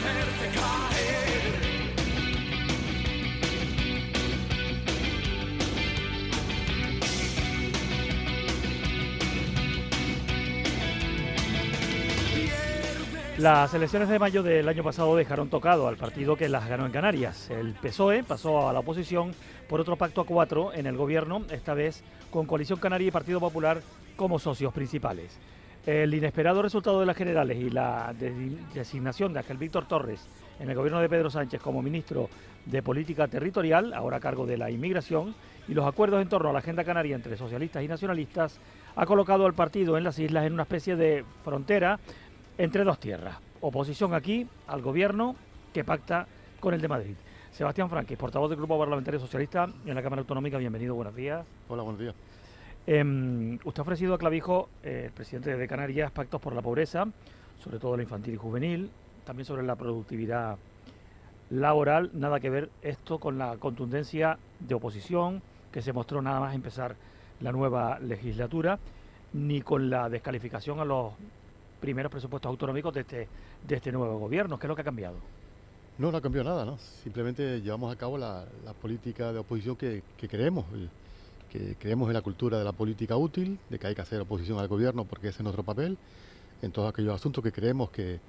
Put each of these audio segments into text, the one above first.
verte caer. Las elecciones de mayo del año pasado dejaron tocado al partido que las ganó en Canarias. El PSOE pasó a la oposición por otro pacto a 4 en el gobierno, esta vez con Coalición Canaria y Partido Popular como socios principales. El inesperado resultado de las generales y la designación de Ángel Víctor Torres en el gobierno de Pedro Sánchez como ministro de Política Territorial, ahora a cargo de la inmigración, y los acuerdos en torno a la agenda canaria entre socialistas y nacionalistas, ha colocado al partido en las islas en una especie de frontera entre dos tierras. Oposición aquí al gobierno que pacta con el de Madrid. Sebastián Franquis, portavoz del Grupo Parlamentario Socialista en la Cámara Autonómica, bienvenido, buenos días. Hola, buenos días. Usted ha ofrecido a Clavijo, el presidente de Canarias, pactos por la pobreza, sobre todo la infantil y juvenil, también sobre la productividad laboral. Nada que ver esto con la contundencia de oposición que se mostró nada más empezar la nueva legislatura, ni con la descalificación a los primeros presupuestos autonómicos de este nuevo gobierno. ¿Qué es lo que ha cambiado? No ha cambiado nada, ¿no? Simplemente llevamos a cabo la política de oposición que creemos, que creemos en la cultura de la política útil, de que hay que hacer oposición al gobierno porque ese es nuestro papel, en todos aquellos asuntos que creemos que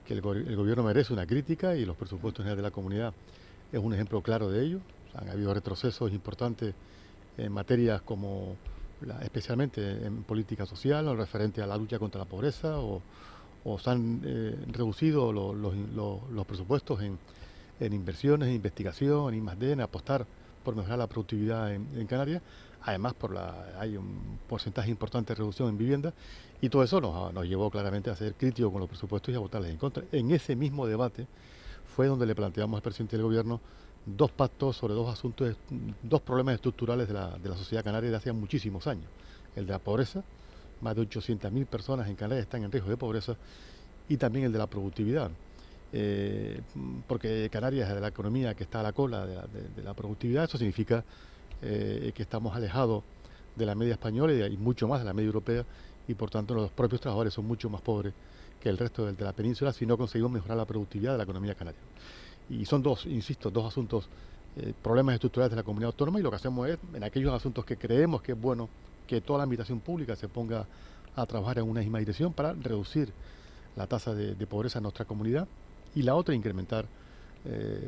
el gobierno merece una crítica, y los presupuestos generales de la comunidad es un ejemplo claro de ello. O sea, han habido retrocesos importantes en materias como especialmente en política social, o referente a la lucha contra la pobreza, o se han reducido los presupuestos en inversiones, en investigación, en I+D, en apostar por mejorar la productividad en Canarias. Además, hay un porcentaje importante de reducción en vivienda, y todo eso nos llevó claramente a ser críticos con los presupuestos y a votarles en contra. En ese mismo debate fue donde le planteamos al presidente del gobierno dos pactos sobre dos asuntos, dos problemas estructurales de la sociedad canaria de hace muchísimos años. El de la pobreza, más de 800.000 personas en Canarias están en riesgo de pobreza, y también el de la productividad. Porque Canarias es de la economía que está a la cola de la productividad. Eso significa que estamos alejados de la media española y mucho más de la media europea, y por tanto los propios trabajadores son mucho más pobres que el resto de la península si no conseguimos mejorar la productividad de la economía canaria. Y son dos asuntos, problemas estructurales de la comunidad autónoma, y lo que hacemos es, en aquellos asuntos que creemos que es bueno que toda la administración pública se ponga a trabajar en una misma dirección para reducir la tasa de pobreza en nuestra comunidad, y la otra, incrementar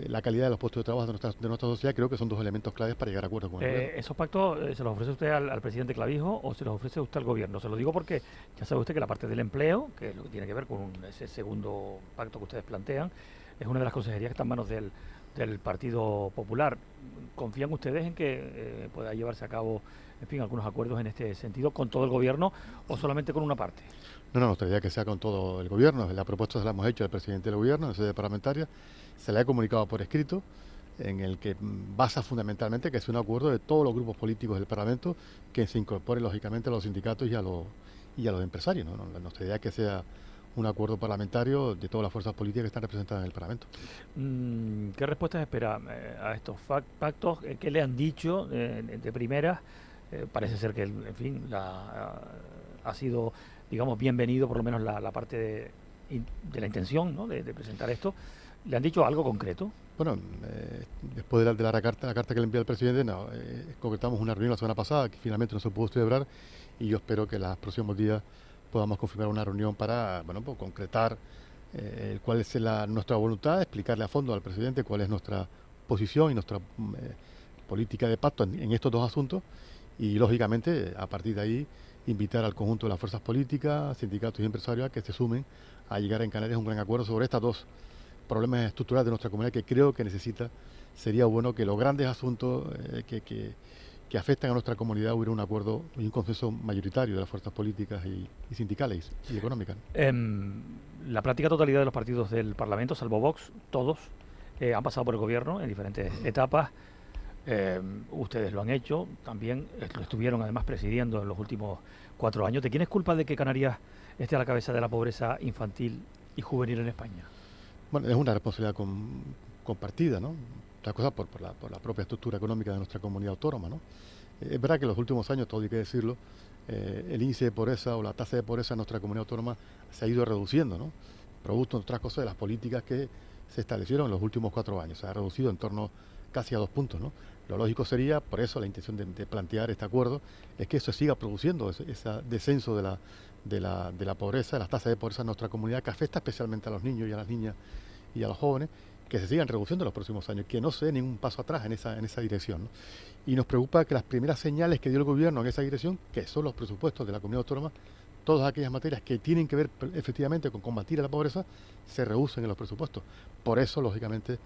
la calidad de los puestos de trabajo de nuestra sociedad. Creo que son dos elementos claves para llegar a acuerdos con el gobierno. ¿Esos pactos se los ofrece usted al presidente Clavijo o se los ofrece usted al gobierno? Se lo digo porque ya sabe usted que la parte del empleo, que es lo que tiene que ver con ese segundo pacto que ustedes plantean, es una de las consejerías que está en manos del Partido Popular. ¿Confían ustedes en que pueda llevarse a cabo, en fin, algunos acuerdos en este sentido con todo el gobierno o solamente con una parte? No, nos gustaría que sea con todo el gobierno. La propuesta se la hemos hecho al presidente del gobierno en sede parlamentaria, se la he comunicado por escrito, en el que basa fundamentalmente que sea un acuerdo de todos los grupos políticos del Parlamento, que se incorpore lógicamente a los sindicatos y a los empresarios, ¿no? Nuestra idea es que sea un acuerdo parlamentario de todas las fuerzas políticas que están representadas en el Parlamento. ¿Qué respuestas espera a estos pactos? ¿Qué le han dicho de primeras? Parece ser que, en fin, ha sido, digamos, bienvenido por lo menos la parte de la intención, ¿no?, de presentar esto. ¿Le han dicho algo concreto? Bueno, después de la carta que le envió el presidente, concretamos una reunión la semana pasada que finalmente no se pudo celebrar, y yo espero que en los próximos días podamos confirmar una reunión para pues, concretar cuál es nuestra voluntad, explicarle a fondo al presidente cuál es nuestra posición y nuestra política de pacto en estos dos asuntos, y lógicamente a partir de ahí invitar al conjunto de las fuerzas políticas, sindicatos y empresarios a que se sumen a llegar en Canarias a un gran acuerdo sobre estos dos problemas estructurales de nuestra comunidad que creo que necesita. Sería bueno que los grandes asuntos que afectan a nuestra comunidad hubiera un acuerdo y un consenso mayoritario de las fuerzas políticas y sindicales y económicas. La práctica totalidad de los partidos del Parlamento, salvo Vox, todos han pasado por el gobierno en diferentes etapas. Ustedes lo han hecho, también lo estuvieron además presidiendo en los últimos 4 años. ¿De quién es culpa de que Canarias esté a la cabeza de la pobreza infantil y juvenil en España? Bueno, es una responsabilidad compartida, ¿no? Otra cosa por la propia estructura económica de nuestra comunidad autónoma, ¿no? Es verdad que en los últimos años, todo hay que decirlo, el índice de pobreza o la tasa de pobreza en nuestra comunidad autónoma se ha ido reduciendo, ¿no? Producto, entre otras cosas, de las políticas que se establecieron en los últimos 4 años. Se ha reducido en torno casi a 2 puntos, ¿no? Lo lógico sería, por eso la intención de plantear este acuerdo, es que eso siga produciendo ese descenso de la pobreza, de las tasas de pobreza en nuestra comunidad, que afecta especialmente a los niños y a las niñas y a los jóvenes, que se sigan reduciendo en los próximos años, que no se dé ningún paso atrás en esa dirección, ¿no? Y nos preocupa que las primeras señales que dio el gobierno en esa dirección, que son los presupuestos de la comunidad autónoma, todas aquellas materias que tienen que ver efectivamente con combatir a la pobreza, se reducen en los presupuestos. Por eso, lógicamente,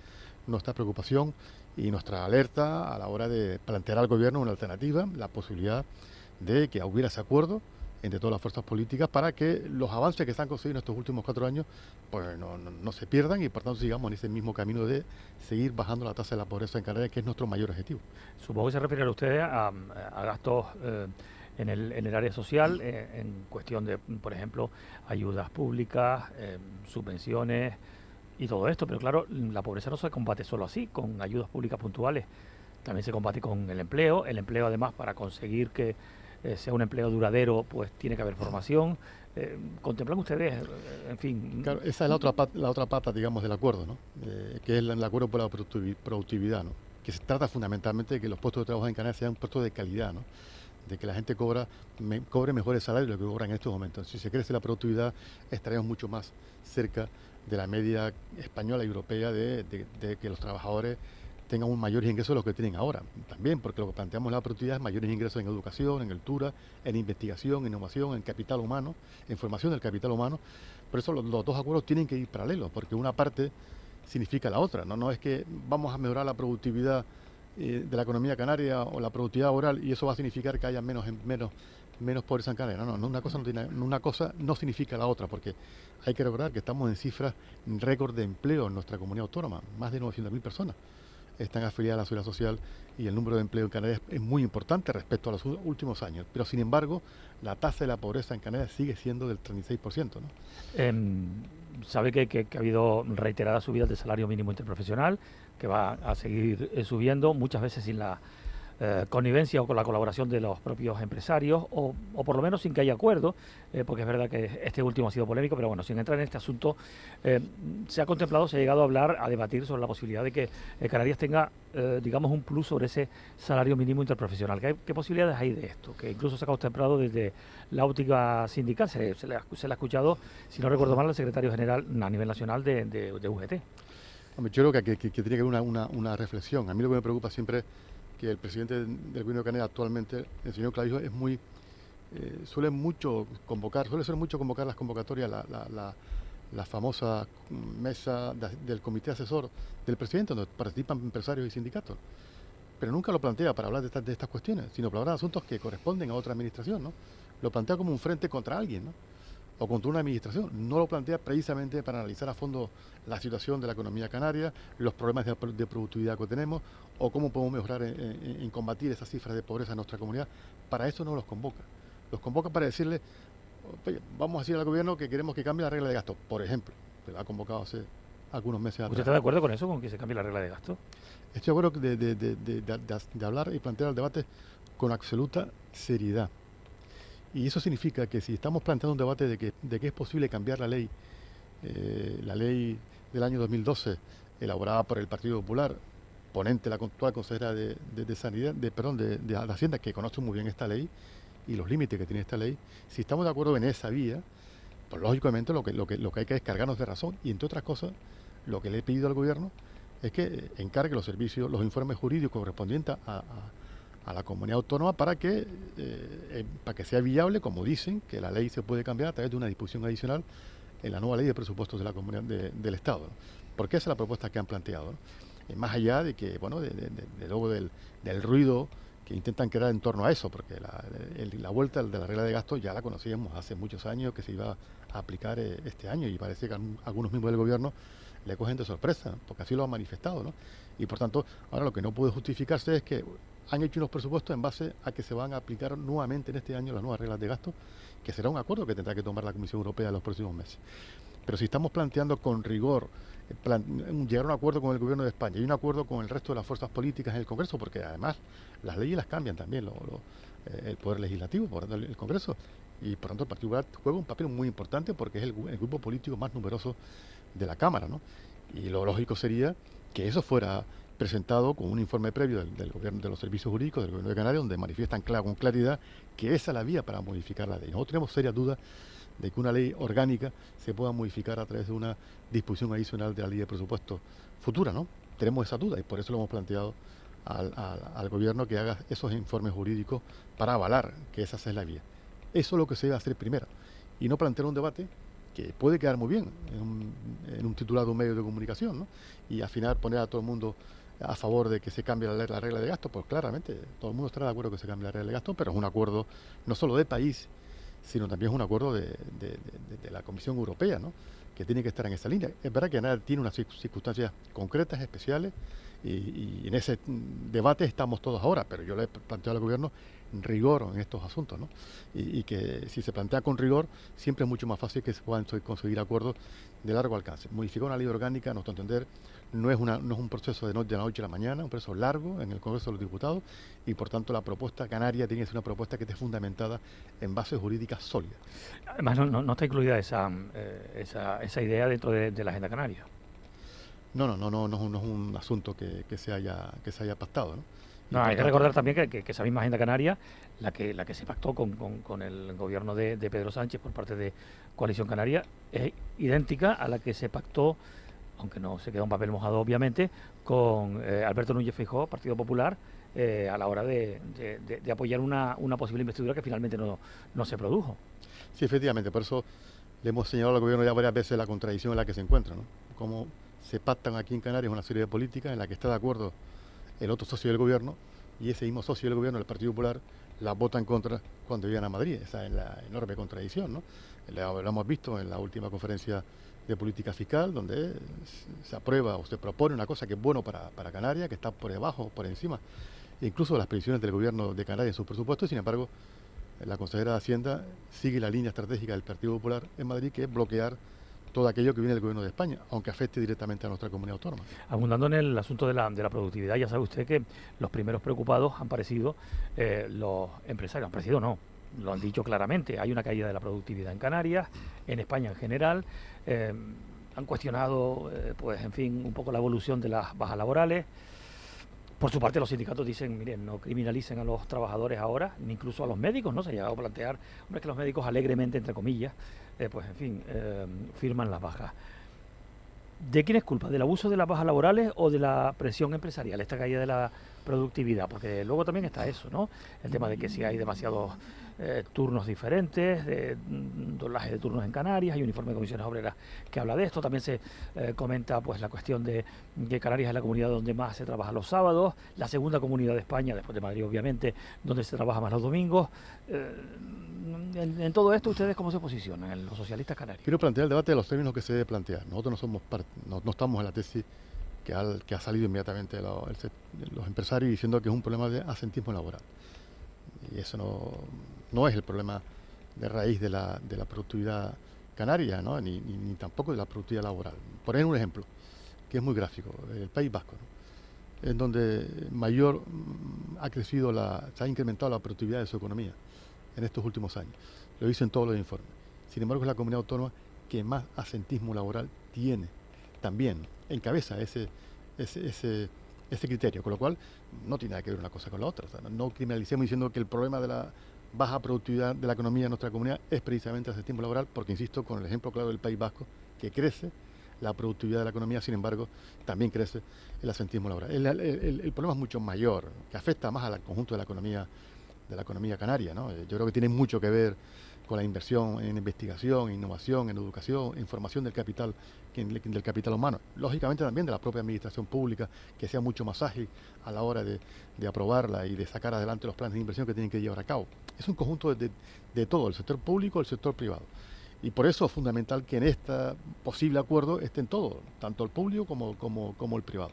nuestra preocupación y nuestra alerta a la hora de plantear al gobierno una alternativa, la posibilidad de que hubiera ese acuerdo entre todas las fuerzas políticas para que los avances que se han conseguido en estos últimos 4 años pues no se pierdan y por tanto sigamos en ese mismo camino de seguir bajando la tasa de la pobreza en Canarias, que es nuestro mayor objetivo. Supongo que se refieren ustedes a gastos en el área social, en cuestión de, por ejemplo, ayudas públicas, subvenciones y todo esto, pero claro, la pobreza no se combate solo así, con ayudas públicas puntuales, también se combate con el empleo además para conseguir que sea un empleo duradero, pues tiene que haber formación. ¿Contemplan ustedes, en fin? Claro, esa es la otra pata, digamos, del acuerdo, ¿no? Que es el acuerdo por la productividad, ¿no? Que se trata fundamentalmente de que los puestos de trabajo en Canarias sean puestos de calidad, ¿no? De que la gente cobre mejores salarios de lo que cobran en estos momentos. Si se crece la productividad, estaremos mucho más cerca de la media española y europea de que los trabajadores tengan un mayor ingreso de lo que tienen ahora. También porque lo que planteamos en la productividad es mayores ingresos en educación, en cultura, en investigación, en innovación, en capital humano, en formación del capital humano. Por eso los dos acuerdos tienen que ir paralelos, porque una parte significa la otra. No es que vamos a mejorar la productividad de la economía canaria o la productividad laboral y eso va a significar que haya menos pobreza en Canarias. Una cosa no significa la otra, porque hay que recordar que estamos en cifras récord de empleo en nuestra comunidad autónoma, más de 900.000 personas están afiliadas a la seguridad social y el número de empleo en Canarias es muy importante respecto a los últimos años. Pero sin embargo, la tasa de la pobreza en Canarias sigue siendo del 36%, ¿no? Sabe que ha habido reiteradas subidas del salario mínimo interprofesional, que va a seguir subiendo, muchas veces sin la connivencia o con la colaboración de los propios empresarios, o por lo menos sin que haya acuerdo, porque es verdad que este último ha sido polémico, pero bueno, sin entrar en este asunto, se ha contemplado, se ha llegado a hablar, a debatir sobre la posibilidad de que Canarias tenga, digamos, un plus sobre ese salario mínimo interprofesional. ¿Qué posibilidades hay de esto? Que incluso se ha contemplado desde la óptica sindical, se le ha escuchado, si no recuerdo mal, al secretario general a nivel nacional de UGT. Hombre, yo creo que tiene que haber una reflexión. A mí lo que me preocupa siempre que el presidente del gobierno de Canarias actualmente, el señor Clavijo, suele ser mucho convocar las convocatorias, la famosa mesa del comité asesor del presidente, donde participan empresarios y sindicatos. Pero nunca lo plantea para hablar de estas cuestiones, sino para hablar de asuntos que corresponden a otra administración, ¿no? Lo plantea como un frente contra alguien, ¿no? O contra una administración. No lo plantea precisamente para analizar a fondo la situación de la economía canaria, los problemas de productividad que tenemos, o cómo podemos mejorar en combatir esas cifras de pobreza en nuestra comunidad. Para eso no los convoca. Los convoca para decirle, oye, vamos a decir al gobierno que queremos que cambie la regla de gasto, por ejemplo, que lo ha convocado hace algunos meses atrás. ¿Usted está de acuerdo con eso, con que se cambie la regla de gasto? Estoy de acuerdo de hablar y plantear el debate con absoluta seriedad. Y eso significa que si estamos planteando un debate de que es posible cambiar la ley del año 2012, elaborada por el Partido Popular, ponente la actual consejera de Hacienda, que conoce muy bien esta ley y los límites que tiene esta ley, si estamos de acuerdo en esa vía, pues lógicamente lo que hay que es cargarnos de razón. Y entre otras cosas, lo que le he pedido al gobierno es que encargue los informes jurídicos correspondientes a la comunidad autónoma para que sea viable, como dicen, que la ley se puede cambiar a través de una disposición adicional en la nueva ley de presupuestos de la comunidad del Estado, ¿no? Porque esa es la propuesta que han planteado, ¿no? Más allá de que, bueno, luego del ruido que intentan crear en torno a eso, porque la vuelta de la regla de gasto ya la conocíamos hace muchos años que se iba a aplicar este año, y parece que algunos miembros del gobierno le cogen de sorpresa, ¿no? Porque así lo han manifestado, ¿no? Y por tanto, ahora lo que no puede justificarse es que han hecho unos presupuestos en base a que se van a aplicar nuevamente en este año las nuevas reglas de gasto, que será un acuerdo que tendrá que tomar la Comisión Europea en los próximos meses. Pero si estamos planteando con rigor llegar a un acuerdo con el gobierno de España y un acuerdo con el resto de las fuerzas políticas en el Congreso, porque además las leyes las cambian también el Poder Legislativo, por tanto el Congreso, y por tanto el Partido Popular juega un papel muy importante porque es el grupo político más numeroso de la Cámara, ¿no? Y lo lógico sería que eso fuera presentado con un informe previo del gobierno, de los servicios jurídicos del gobierno de Canarias, donde manifiestan con claridad que esa es la vía para modificar la ley. Nosotros tenemos serias dudas de que una ley orgánica se pueda modificar a través de una disposición adicional de la ley de presupuesto futura, ¿no? Tenemos esa duda y por eso lo hemos planteado al gobierno que haga esos informes jurídicos para avalar que esa es la vía. Eso es lo que se debe hacer primero y no plantear un debate que puede quedar muy bien en un titular de un medio de comunicación, ¿no? Y al final poner a todo el mundo a favor de que se cambie la regla de gasto, pues claramente todo el mundo estará de acuerdo que se cambie la regla de gasto, pero es un acuerdo no solo de país, sino también es un acuerdo de la Comisión Europea, ¿no? Que tiene que estar en esa línea. Es verdad que Canarias tiene unas circunstancias concretas, especiales, y en ese debate estamos todos ahora, pero yo le he planteado al gobierno rigor en estos asuntos, ¿no? Y que si se plantea con rigor, siempre es mucho más fácil que se puedan conseguir acuerdos de largo alcance. Modificar una ley orgánica, a nuestro entender, no es un proceso de la noche a la mañana, un proceso largo en el Congreso de los Diputados, y por tanto la propuesta canaria tiene que ser una propuesta que esté fundamentada en bases jurídicas sólidas. Además, no está incluida esa idea dentro de la agenda canaria. No es un asunto que se haya pactado, ¿no? No, hay que recordar también que esa misma agenda canaria, la que se pactó con el gobierno de Pedro Sánchez por parte de Coalición Canaria, es idéntica a la que se pactó, aunque no se quedó un papel mojado obviamente, con Alberto Núñez Feijóo, Partido Popular, a la hora de apoyar una posible investidura que finalmente no se produjo. Sí, efectivamente, por eso le hemos señalado al gobierno ya varias veces la contradicción en la que se encuentra, ¿no? Cómo se pactan aquí en Canarias una serie de políticas en la que está de acuerdo el otro socio del gobierno y ese mismo socio del gobierno, el Partido Popular, la vota en contra cuando llegan a Madrid. Esa es la enorme contradicción, ¿no? Lo hemos visto en la última conferencia de política fiscal, donde se aprueba o se propone una cosa que es bueno para Canarias, que está por debajo, por encima, incluso de las previsiones del gobierno de Canarias en sus presupuestos. Sin embargo, la consejera de Hacienda sigue la línea estratégica del Partido Popular en Madrid, que es bloquear todo aquello que viene del gobierno de España, aunque afecte directamente a nuestra comunidad autónoma. Abundando en el asunto de la productividad, ya sabe usted que los primeros preocupados han parecido los empresarios. Han parecido no, lo han dicho claramente. Hay una caída de la productividad en Canarias, en España en general. Han cuestionado, pues en fin, un poco la evolución de las bajas laborales. Por su parte, los sindicatos dicen, miren, no criminalicen a los trabajadores ahora, ni incluso a los médicos, ¿no? Se ha llegado a plantear, hombre, que los médicos alegremente, entre comillas, pues en fin, firman las bajas. ¿De quién es culpa? ¿Del abuso de las bajas laborales o de la presión empresarial, esta caída de la productividad? Porque luego también está eso, ¿no? El tema de que si hay demasiados turnos diferentes, doblaje de turnos en Canarias, hay un informe de comisiones obreras que habla de esto. También se comenta pues la cuestión de que Canarias es la comunidad donde más se trabaja los sábados, la segunda comunidad de España, después de Madrid obviamente, donde se trabaja más los domingos. En todo esto, ¿ustedes cómo se posicionan, los socialistas canarios? Quiero plantear el debate de los términos que se debe plantear. Nosotros no somos no estamos en la tesis que ha salido inmediatamente los empresarios diciendo que es un problema de asentismo laboral. Y eso no es el problema de raíz de la productividad canaria, ¿no? ni tampoco de la productividad laboral. Poner un ejemplo que es muy gráfico, el País Vasco, ¿no? En donde mayor se ha incrementado la productividad de su economía en estos últimos años. Lo dicen todos los informes. Sin embargo, es la comunidad autónoma que más asentismo laboral tiene. También encabeza ese criterio, con lo cual no tiene nada que ver una cosa con la otra. O sea, no criminalicemos diciendo que el problema de la baja productividad de la economía de nuestra comunidad es precisamente el asentismo laboral, porque insisto con el ejemplo claro del País Vasco, que crece la productividad de la economía, sin embargo, también crece el asentismo laboral. El problema es mucho mayor, que afecta más al conjunto de la economía canaria, ¿no? Yo creo que tiene mucho que ver con la inversión en investigación, innovación, en educación, en formación del capital humano. Lógicamente también de la propia administración pública, que sea mucho más ágil a la hora de aprobarla y de sacar adelante los planes de inversión que tienen que llevar a cabo. Es un conjunto de todo, el sector público, el sector privado. Y por eso es fundamental que en este posible acuerdo estén todos, tanto el público como el privado.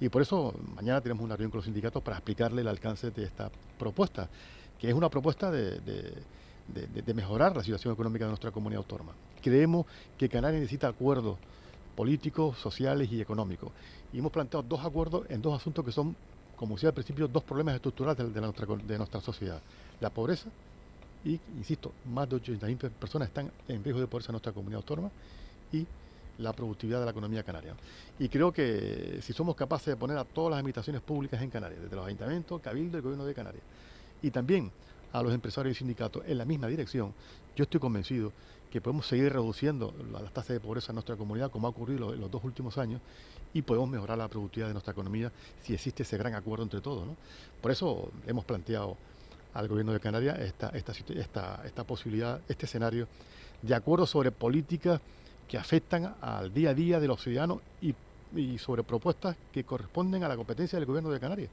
Y por eso mañana tenemos una reunión con los sindicatos para explicarle el alcance de esta propuesta, que es una propuesta de mejorar la situación económica de nuestra comunidad autónoma. Creemos que Canarias necesita acuerdos políticos, sociales y económicos. Y hemos planteado dos acuerdos en dos asuntos que son, como decía al principio, dos problemas estructurales de nuestra sociedad. La pobreza y, insisto, más de 80.000 personas están en riesgo de pobreza en nuestra comunidad autónoma y la productividad de la economía canaria, ¿no? Y creo que si somos capaces de poner a todas las administraciones públicas en Canarias, desde los ayuntamientos, Cabildo y el Gobierno de Canarias, y también a los empresarios y sindicatos en la misma dirección, yo estoy convencido que podemos seguir reduciendo las tasas de pobreza en nuestra comunidad, como ha ocurrido en los 2 últimos años, y podemos mejorar la productividad de nuestra economía si existe ese gran acuerdo entre todos, ¿no? Por eso hemos planteado al Gobierno de Canarias esta posibilidad, este escenario de acuerdo sobre políticas que afectan al día a día de los ciudadanos y sobre propuestas que corresponden a la competencia del Gobierno de Canarias.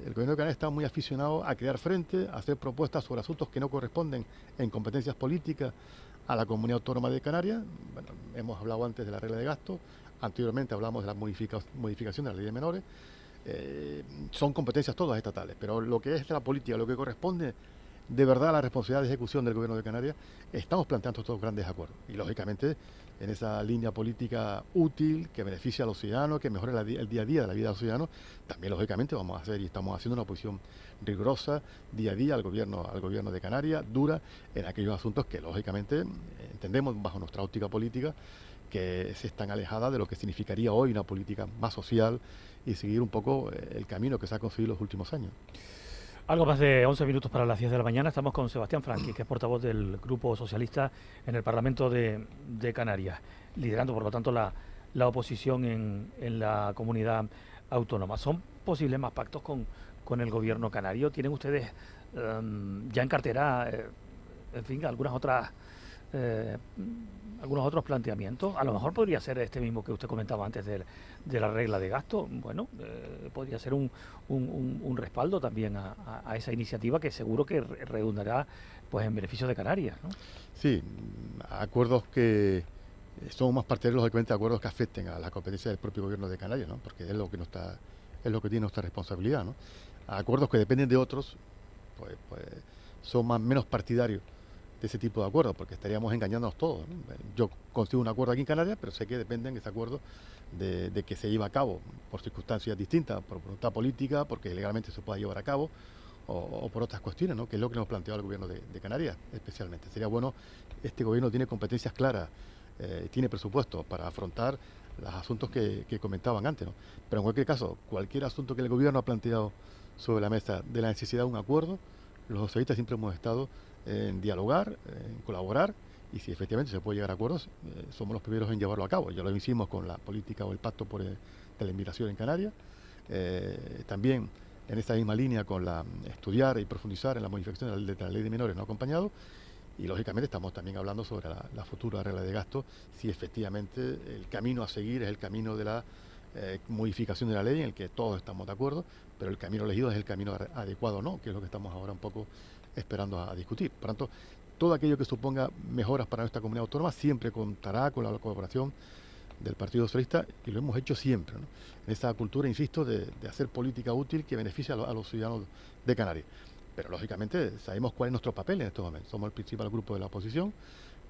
El Gobierno de Canarias está muy aficionado a crear frente, a hacer propuestas sobre asuntos que no corresponden en competencias políticas a la Comunidad Autónoma de Canarias. Bueno, hemos hablado antes de la regla de gasto, anteriormente hablamos de la modificación de la ley de menores. Son competencias todas estatales, pero lo que es la política, lo que corresponde de verdad a la responsabilidad de ejecución del Gobierno de Canarias, estamos planteando estos grandes acuerdos. Y lógicamente en esa línea política útil, que beneficia a los ciudadanos, que mejore el día a día de la vida de los ciudadanos, también lógicamente vamos a hacer y estamos haciendo una oposición rigurosa día a día al gobierno de Canarias, dura en aquellos asuntos que lógicamente entendemos bajo nuestra óptica política que se están alejadas de lo que significaría hoy una política más social y seguir un poco el camino que se ha conseguido en los últimos años. Algo más de 11 minutos para las 10 de la mañana. Estamos con Sebastián Franqui, que es portavoz del Grupo Socialista en el Parlamento de Canarias, liderando, por lo tanto, la oposición en la comunidad autónoma. ¿Son posibles más pactos con el gobierno canario? ¿Tienen ustedes ya en cartera, en fin, algunos otros planteamientos? A lo mejor podría ser este mismo que usted comentaba antes de la regla de gasto. Bueno, podría ser un respaldo también a esa iniciativa que seguro que redundará pues en beneficio de Canarias, ¿no? Sí, acuerdos que somos más partidarios, lógicamente, de acuerdos que afecten a la competencia del propio gobierno de Canarias, ¿no? Porque es lo que tiene nuestra responsabilidad, ¿no? Acuerdos que dependen de otros, pues son menos partidarios de ese tipo de acuerdos, porque estaríamos engañándonos todos, ¿no? Yo consigo un acuerdo aquí en Canarias, pero sé que dependen de ese acuerdo de que se lleve a cabo por circunstancias distintas, por voluntad política, porque legalmente se pueda llevar a cabo, o por otras cuestiones, ¿no? Que es lo que nos planteó el gobierno de Canarias especialmente. Sería bueno, este gobierno tiene competencias claras, tiene presupuesto para afrontar los asuntos que comentaban antes, ¿no? Pero en cualquier caso, cualquier asunto que el gobierno ha planteado sobre la mesa de la necesidad de un acuerdo, los socialistas siempre hemos estado en dialogar, en colaborar, y si efectivamente se puede llegar a acuerdos, somos los primeros en llevarlo a cabo. Ya lo hicimos con la política o el pacto de la inmigración en Canarias, también en esta misma línea con estudiar y profundizar en la modificación de la ley de menores no acompañados, y lógicamente estamos también hablando sobre la futura regla de gasto, si efectivamente el camino a seguir es el camino de la modificación de la ley, en el que todos estamos de acuerdo, pero el camino elegido es el camino adecuado o no, que es lo que estamos ahora un poco esperando a discutir. Por tanto, todo aquello que suponga mejoras para nuestra comunidad autónoma siempre contará con la colaboración del Partido Socialista, y lo hemos hecho siempre, ¿no? En esa cultura, insisto, de hacer política útil que beneficie a los ciudadanos de Canarias. Pero lógicamente sabemos cuál es nuestro papel en estos momentos. Somos el principal grupo de la oposición,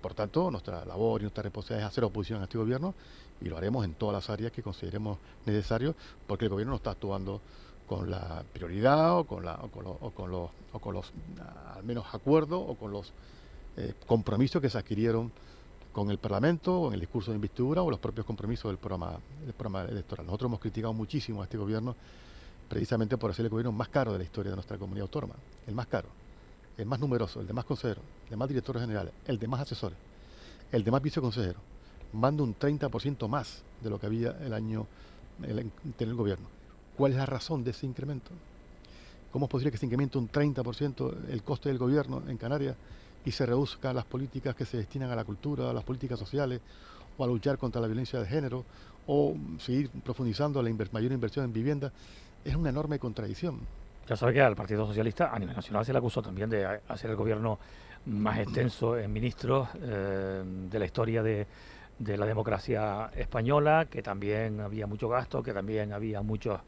por tanto nuestra labor y nuestra responsabilidad es hacer oposición a este gobierno, y lo haremos en todas las áreas que consideremos necesarios, porque el gobierno no está actuando con la prioridad o con los al menos acuerdos o con los compromisos que se adquirieron con el Parlamento o en el discurso de investidura o los propios compromisos del programa electoral. Nosotros hemos criticado muchísimo a este gobierno precisamente por ser el gobierno más caro de la historia de nuestra comunidad autónoma, el más caro, el más numeroso, el de más consejeros, el de más directores generales, el de más asesores, el de más viceconsejeros, más de un 30% más de lo que había el gobierno. ¿Cuál es la razón de ese incremento? ¿Cómo es posible que se incremente un 30% el coste del gobierno en Canarias y se reduzcan las políticas que se destinan a la cultura, a las políticas sociales, o a luchar contra la violencia de género, o seguir profundizando la mayor inversión en vivienda? Es una enorme contradicción. Ya sabe que al Partido Socialista a nivel nacional se le acusó también de hacer el gobierno más extenso en ministros de la historia de la democracia española, que también había mucho gasto, que también había muchos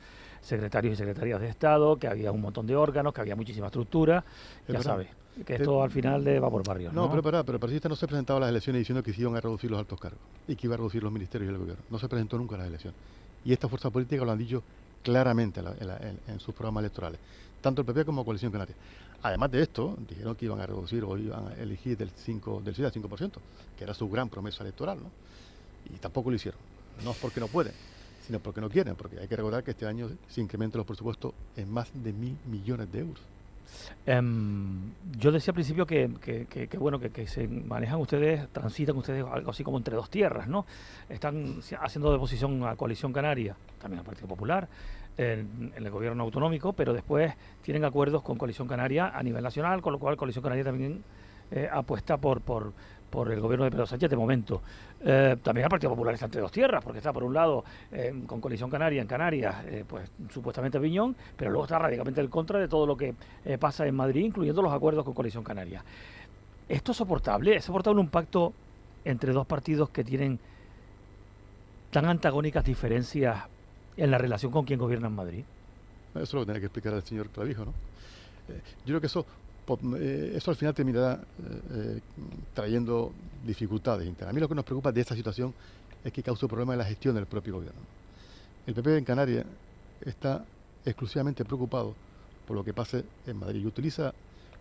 secretarios y secretarias de Estado, que había un montón de órganos, que había muchísima estructura. Ya sabe que esto al final va por barrios, ¿no? Pero el Partidista no se presentaba a las elecciones diciendo que se iban a reducir los altos cargos y que iba a reducir los ministerios y el gobierno. No se presentó nunca a las elecciones. Y esta fuerza política lo han dicho claramente en sus programas electorales, tanto el PP como Coalición Canaria. Además de esto, dijeron que iban a reducir o iban a elegir del 6 al 5%, que era su gran promesa electoral, ¿no? Y tampoco lo hicieron. No es porque no pueden, sino porque no quieren, porque hay que recordar que este año se incrementan los presupuestos en más de 1.000 millones de euros. Yo decía al principio bueno, que se manejan ustedes, transitan ustedes algo así como entre dos tierras, ¿no? Están haciendo de oposición a Coalición Canaria, también al Partido Popular, en el gobierno autonómico, pero después tienen acuerdos con Coalición Canaria a nivel nacional, con lo cual Coalición Canaria también apuesta por el gobierno de Pedro Sánchez de momento. También el Partido Popular está entre dos tierras, porque está por un lado con Coalición Canaria en Canarias, pues supuestamente Piñón, pero luego está radicalmente en contra de todo lo que pasa en Madrid, incluyendo los acuerdos con Coalición Canaria. ¿Esto es soportable? ¿Es soportable un pacto entre dos partidos que tienen tan antagónicas diferencias en la relación con quien gobierna en Madrid? Eso es lo que tiene que explicar el señor Clavijo, ¿no? Yo creo que eso al final terminará trayendo dificultades internas. A mí lo que nos preocupa de esta situación es que causa un problema en la gestión del propio gobierno. El PP en Canarias está exclusivamente preocupado por lo que pase en Madrid y utiliza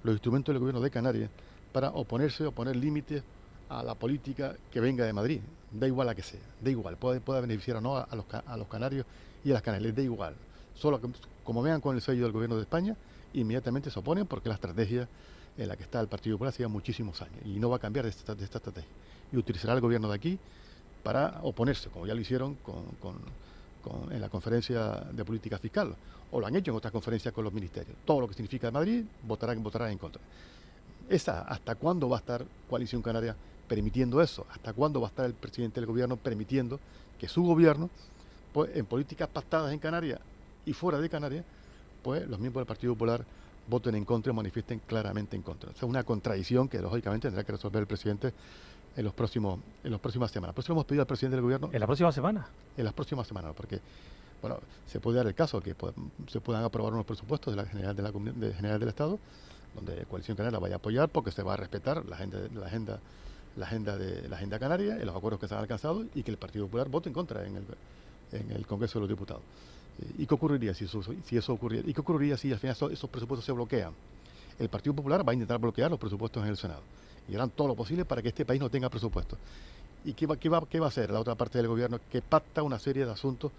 los instrumentos del gobierno de Canarias para oponerse o poner límites a la política que venga de Madrid. Da igual a que sea, da igual, pueda beneficiar o no a los canarios y a las canarias, les da igual. Solo que, como vean con el sello del gobierno de España, inmediatamente se oponen porque la estrategia en la que está el Partido Popular lleva muchísimos años y no va a cambiar de esta estrategia. Y utilizará el gobierno de aquí para oponerse, como ya lo hicieron en la conferencia de política fiscal, o lo han hecho en otras conferencias con los ministerios. Todo lo que significa Madrid votarán en contra. ¿Hasta cuándo va a estar Coalición Canaria permitiendo eso? ¿Hasta cuándo va a estar el presidente del gobierno permitiendo que su gobierno, pues, en políticas pactadas en Canarias y fuera de Canarias, pues los miembros del Partido Popular voten en contra y manifiesten claramente en contra? O sea, una contradicción que lógicamente tendrá que resolver el presidente en las próximas semanas. Por eso le hemos pedido al presidente del gobierno... ¿En la próxima semana? En las próximas semanas, porque bueno, se puede dar el caso que se puedan aprobar unos presupuestos de la general del Estado, donde Coalición Canaria vaya a apoyar porque se va a respetar la agenda canaria y los acuerdos que se han alcanzado, y que el Partido Popular vote en contra en el Congreso de los Diputados. ¿Y qué ocurriría si eso ocurriera? ¿Y qué ocurriría si al final esos presupuestos se bloquean? El Partido Popular va a intentar bloquear los presupuestos en el Senado y harán todo lo posible para que este país no tenga presupuestos. ¿Y qué va a hacer la otra parte del gobierno? Que pacta una serie de asuntos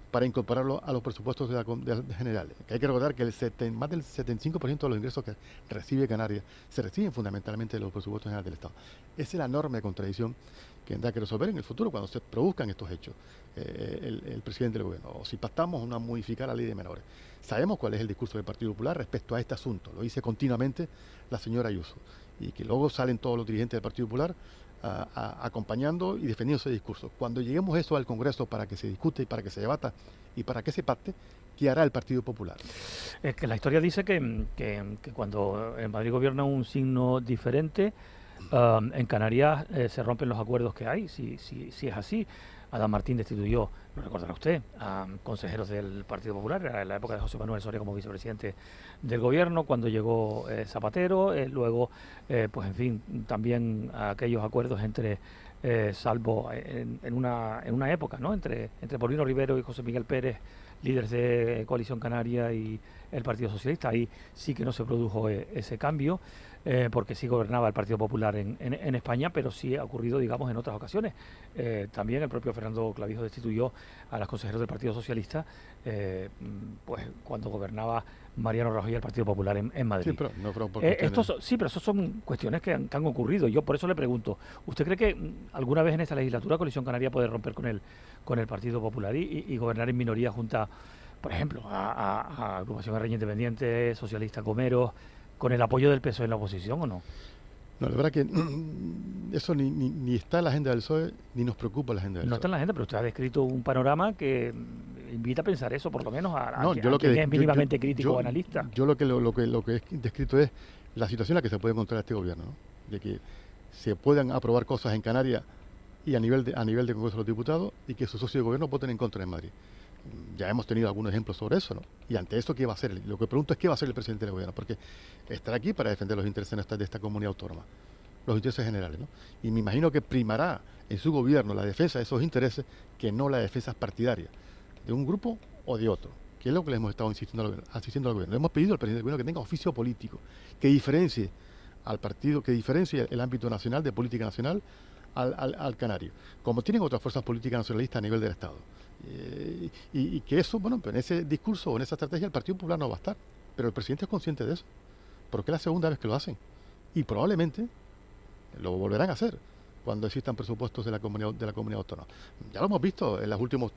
para incorporarlo a los presupuestos generales. Que hay que recordar que más del 75% de los ingresos que recibe Canarias se reciben fundamentalmente de los presupuestos generales del Estado. Esa es la enorme contradicción que tendrá que resolver en el futuro cuando se produzcan estos hechos el presidente del gobierno. O si pactamos una modificar la ley de menores. Sabemos cuál es el discurso del Partido Popular respecto a este asunto. Lo dice continuamente la señora Ayuso. Y que luego salen todos los dirigentes del Partido Popular acompañando y defendiendo ese discurso. Cuando lleguemos eso al Congreso para que se discute y para que se debata y para que se pacte, ¿qué hará el Partido Popular? Es que la historia dice que cuando en Madrid gobierna un signo diferente, en Canarias se rompen los acuerdos que hay, si es así. Adán Martín destituyó, lo recordará usted, a consejeros del Partido Popular, era en la época de José Manuel Soria como vicepresidente del gobierno, cuando llegó Zapatero, luego, pues en fin, también aquellos acuerdos entre, salvo en una época, ¿no?, entre Paulino Rivero y José Miguel Pérez, líderes de Coalición Canaria y el Partido Socialista. Ahí sí que no se produjo ese cambio, porque sí gobernaba el Partido Popular en España, pero sí ha ocurrido, digamos, en otras ocasiones. También el propio Fernando Clavijo destituyó a los consejeros del Partido Socialista, pues cuando gobernaba Mariano Rajoy y el Partido Popular en Madrid. Sí, pero no fueron por pero eso son cuestiones que han ocurrido. Yo por eso le pregunto, ¿usted cree que alguna vez en esta legislatura Coalición Canaria puede romper con el Partido Popular y gobernar en minoría junto, por ejemplo, a Agrupación Guerrilla Independiente, Socialista Comeros, con el apoyo del PSOE en la oposición, o no? No, la verdad que eso ni está en la agenda del PSOE, ni nos preocupa la agenda del PSOE. No está en la agenda, pero usted ha descrito un panorama que invita a pensar eso, por lo menos a quien es mínimamente crítico o analista. Yo lo que he descrito es la situación en la que se puede encontrar este gobierno, ¿no? De que se puedan aprobar cosas en Canarias y a nivel de Congreso de los Diputados, y que sus socios de gobierno voten en contra en Madrid. Ya hemos tenido algunos ejemplos sobre eso, ¿no? Y ante eso, ¿qué va a hacer? Lo que pregunto es qué va a hacer el presidente del gobierno, porque estará aquí para defender los intereses de esta comunidad autónoma, los intereses generales, ¿no? Y me imagino que primará en su gobierno la defensa de esos intereses que no la defensa partidaria de un grupo o de otro, que es lo que le hemos estado insistiendo al gobierno. Le hemos pedido al presidente del gobierno que tenga oficio político, que diferencie al partido, que diferencie el ámbito nacional, de política nacional, al canario, como tienen otras fuerzas políticas nacionalistas a nivel del Estado. Y que eso, bueno, pues en ese discurso o en esa estrategia el Partido Popular no va a estar, pero el presidente es consciente de eso, porque es la segunda vez que lo hacen, y probablemente lo volverán a hacer cuando existan presupuestos de la comunidad autónoma. Ya lo hemos visto en los últimos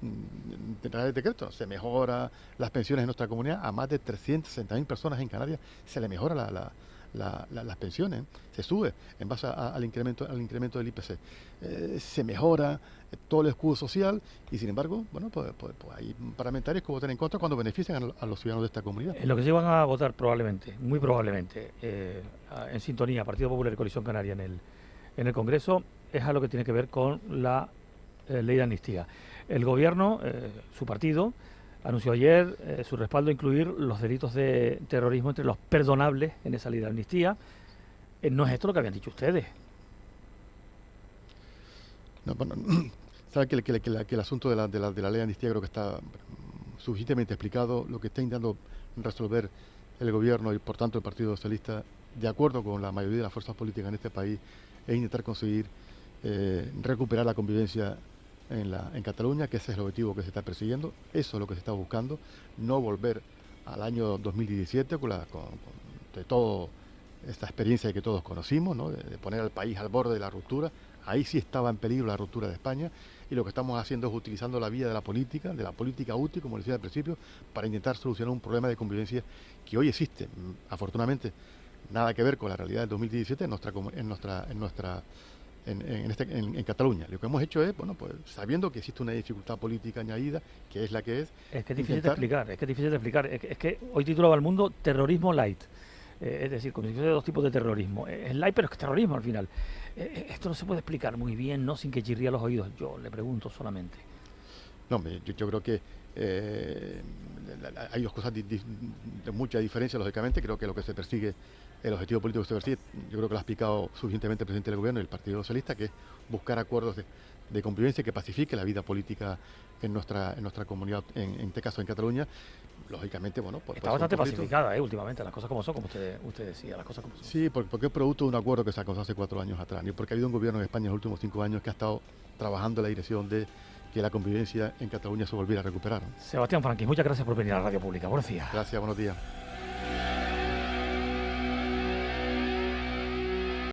reales decretos. Se mejora las pensiones en nuestra comunidad. A más de 360.000 personas en Canarias se le mejora las pensiones. Se sube en base al incremento del IPC. Se mejora todo el escudo social y, sin embargo, bueno, pues hay parlamentarios que votan en contra cuando benefician a los ciudadanos de esta comunidad. Lo que se van a votar probablemente, muy probablemente, en sintonía, Partido Popular y Coalición Canaria en el Congreso, es algo que tiene que ver con la ley de amnistía. El Gobierno, su partido, anunció ayer su respaldo a incluir los delitos de terrorismo entre los perdonables en esa ley de amnistía. No es esto lo que habían dicho ustedes. No, bueno, sabe que el asunto de la ley de amnistía creo que está suficientemente explicado. Lo que está intentando resolver el Gobierno y, por tanto, el Partido Socialista, de acuerdo con la mayoría de las fuerzas políticas en este país, es intentar conseguir recuperar la convivencia en Cataluña, que ese es el objetivo que se está persiguiendo. Eso es lo que se está buscando, no volver al año 2017 de toda esta experiencia que todos conocimos, ¿no? de poner al país al borde de la ruptura. Ahí sí estaba en peligro la ruptura de España, y lo que estamos haciendo es utilizando la vía de la política útil, como decía al principio, para intentar solucionar un problema de convivencia que hoy existe. Afortunadamente, nada que ver con la realidad del 2017 en Cataluña. Lo que hemos hecho es, bueno, pues sabiendo que existe una dificultad política añadida, que es la que es. Es que es difícil de explicar, Es que hoy titulaba El Mundo Terrorismo Light. Es decir, como si fuese dos tipos de terrorismo. Es light, pero es que terrorismo al final. Esto no se puede explicar muy bien, ¿no? Sin que chirríe a los oídos. Yo le pregunto solamente. No, yo creo que hay dos cosas de mucha diferencia, lógicamente. Creo que lo que se persigue, el objetivo político que se persigue, yo creo que lo ha explicado suficientemente el presidente del Gobierno y el Partido Socialista, que es buscar acuerdos de convivencia que pacifique la vida política en nuestra comunidad, en este caso en Cataluña. Lógicamente, bueno, pues está bastante pacificada, últimamente, las cosas como son, como usted decía, las cosas como son. Sí, porque es producto de un acuerdo que se alcanzó hace 4 años atrás, y porque ha habido un gobierno en España en los últimos 5 años que ha estado trabajando en la dirección de que la convivencia en Cataluña se volviera a recuperar, ¿no? Sebastián Franquis, muchas gracias por venir a la Radio Pública. Buenos días. Gracias, buenos días.